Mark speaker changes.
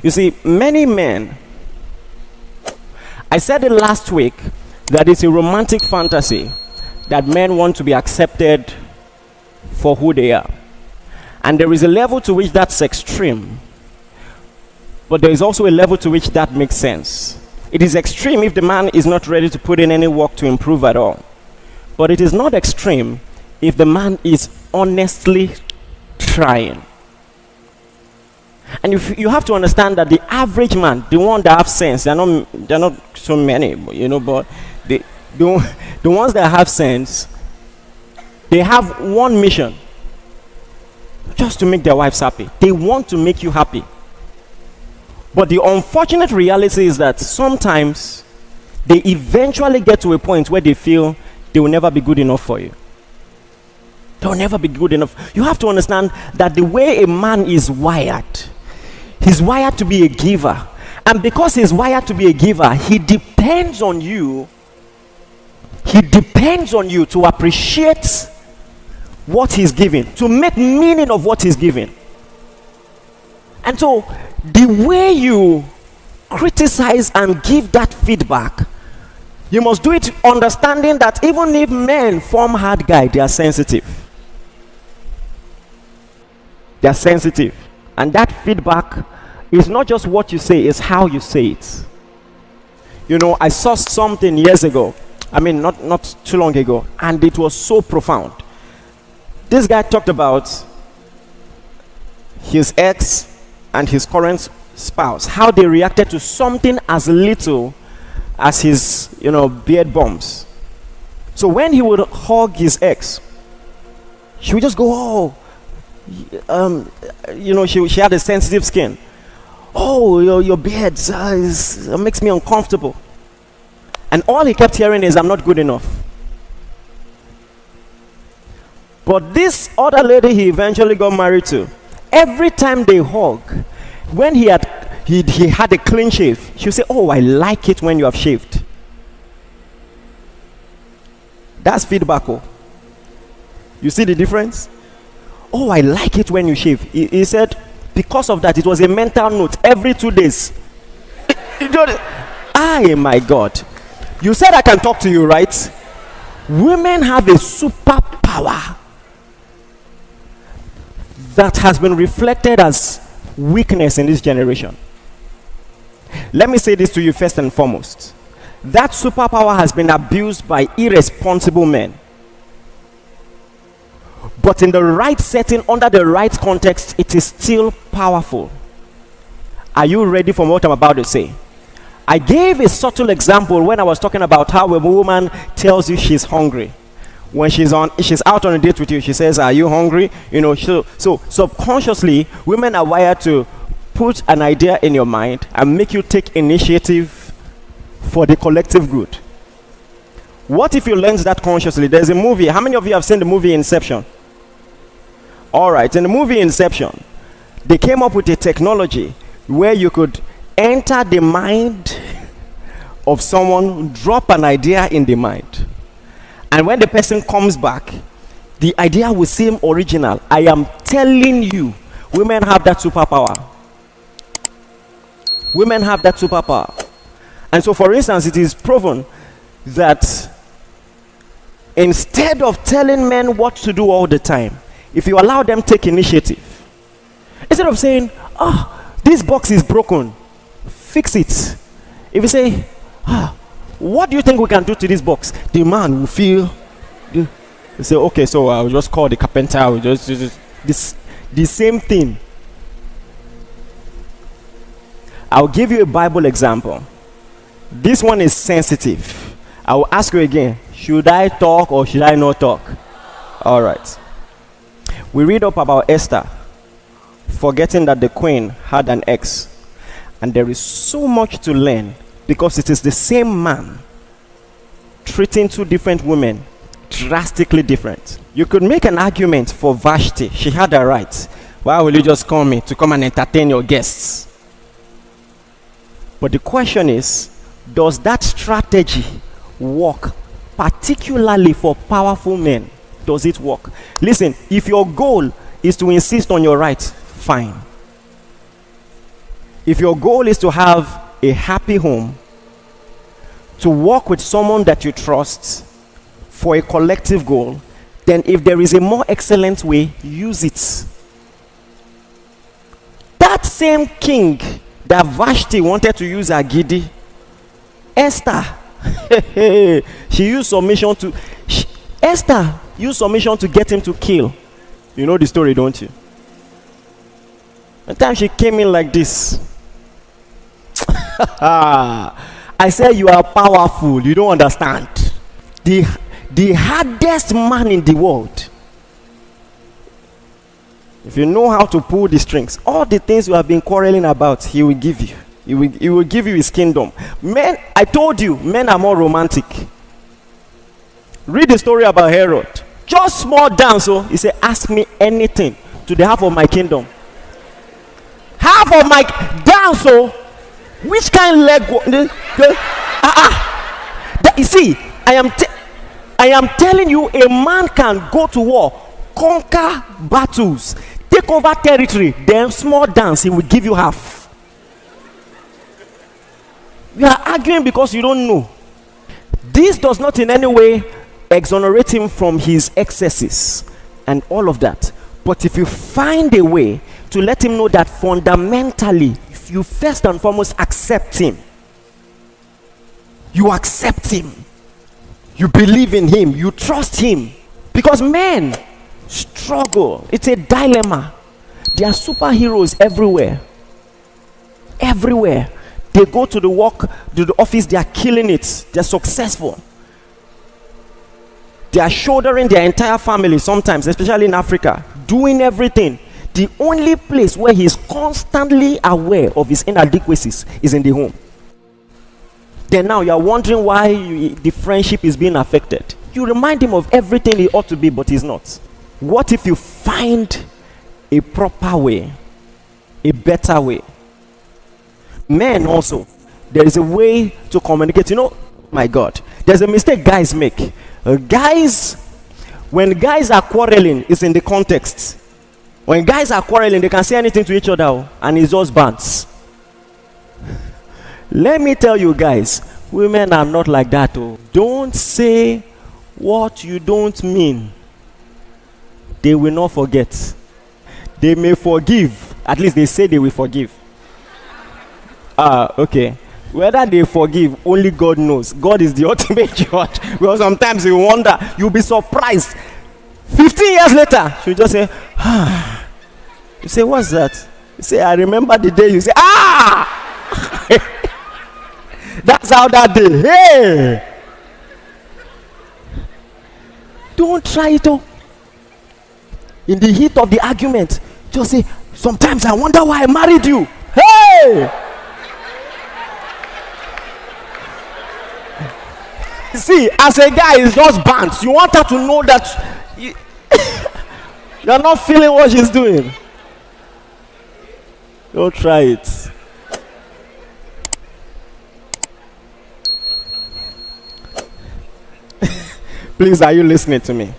Speaker 1: You see, many men, I said it last week, that it's a romantic fantasy that men want to be accepted for who they are. And there is a level to which that's extreme, but there is also a level to which that makes sense. It is extreme if the man is not ready to put in any work to improve at all. But it is not extreme if the man is honestly trying. And if you have to understand that the average man, the one that have sense, they're not so many, but the ones that have sense, they have one mission: just to make their wives happy. They want to make you happy. But the unfortunate reality is that sometimes they eventually get to a point where they feel they will never be good enough for you. They will never be good enough. You have to understand that the way a man is wired, he's wired to be a giver. And because he's wired to be a giver, he depends on you. He depends on you to appreciate what he's giving, to make meaning of what he's giving. And so the way you criticize and give that feedback, you must do it understanding that even if men form hard guy, they are sensitive. They are sensitive. And that feedback is not just what you say, it's how you say it. I saw something years ago, not too long ago, and it was so profound. This guy talked about his ex and his current spouse, how they reacted to something as little as his, beard bumps. So when he would hug his ex, she would just go, she had a sensitive skin. Oh, your beard makes me uncomfortable. And all he kept hearing is, I'm not good enough. But this other lady he eventually got married to, every time they hug, when he had a clean shave, she would say, oh, I like it when you have shaved. That's feedback. You see the difference? Oh, I like it when you shave. He said, because of that, it was a mental note every 2 days. My God. You said I can talk to you, right? Women have a superpower that has been reflected as weakness in this generation. Let me say this to you first and foremost. That superpower has been abused by irresponsible men. But in the right setting, under the right context, it is still powerful. Are you ready for what I'm about to say? I gave a subtle example when I was talking about how a woman tells you she's hungry. When she's out on a date with you, she says, are you hungry? So subconsciously, women are wired to put an idea in your mind and make you take initiative for the collective good. What if you learned that consciously? There's a movie. How many of you have seen the movie Inception? All right. In the movie Inception, they came up with a technology where you could enter the mind of someone, drop an idea in the mind. And when the person comes back, the idea will seem original. I am telling you, women have that superpower. Women have that superpower. And so, for instance, it is proven that instead of telling men what to do all the time, if you allow them take initiative, instead of saying, this box is broken, fix it. If you say, what do you think we can do to this box? The man will feel, you say, okay, so I'll just call the carpenter, I'll just the same thing. I'll give you a Bible example. This one is sensitive. I will ask you again, should I talk or should I not talk? All right. We read up about Esther forgetting that the queen had an ex. And there is so much to learn because it is the same man treating two different women drastically different. You could make an argument for Vashti. She had a right. Why will you just call me to come and entertain your guests? But the question is, does that strategy work, particularly for powerful men? Does it work? Listen, if your goal is to insist on your right, fine. If your goal is to have a happy home, to work with someone that you trust for a collective goal, then if there is a more excellent way, use it. That same king that Vashti wanted to use Agidi, Esther, she used submission to, Esther used submission to get him to kill. You know the story, don't you? One time she came in like this. I said, you are powerful. You don't understand. The hardest man in the world, if you know how to pull the strings, all the things you have been quarreling about, he will give you. He will give you his kingdom. Men, I told you, men are more romantic. Read the story about Herod. Just small dance, so he said, ask me anything to the half of my kingdom. Half of my dance, so which kind leg? You see, I am telling you, a man can go to war, conquer battles, take over territory, then small dance, he will give you half. You are arguing because you don't know. This does not in any way exonerate him from his excesses and all of that. But if you find a way to let him know that fundamentally, if you first and foremost accept him, you accept him, you believe in him, you trust him. Because men struggle. It's a dilemma. There are superheroes everywhere. Everywhere. They go to the work, to the office, they are killing it. They're successful. They are shouldering their entire family sometimes, especially in Africa, doing everything. The only place where he is constantly aware of his inadequacies is in the home. Then now you are wondering why the friendship is being affected. You remind him of everything he ought to be, but he's not. What if you find a proper way, a better way? Men also, there is a way to communicate. You know, my God, there's a mistake guys make. When guys are quarreling, it's in the context. When guys are quarreling, they can say anything to each other, and it's just bants. Let me tell you guys, women are not like that. Don't say what you don't mean. They will not forget. They may forgive. At least they say they will forgive. Okay. Whether they forgive, only God knows. God is the ultimate judge. Because sometimes you wonder, you'll be surprised. 15 years later, she'll just say, ah. You say, what's that? You say, I remember the day. You say, ah! That's how that day. Hey! Don't try it all. In the heat of the argument, just say, sometimes I wonder why I married you. Hey! See, as a guy, it's just bants. You want her to know that you're not feeling what she's doing. Don't try it. Please, are you listening to me?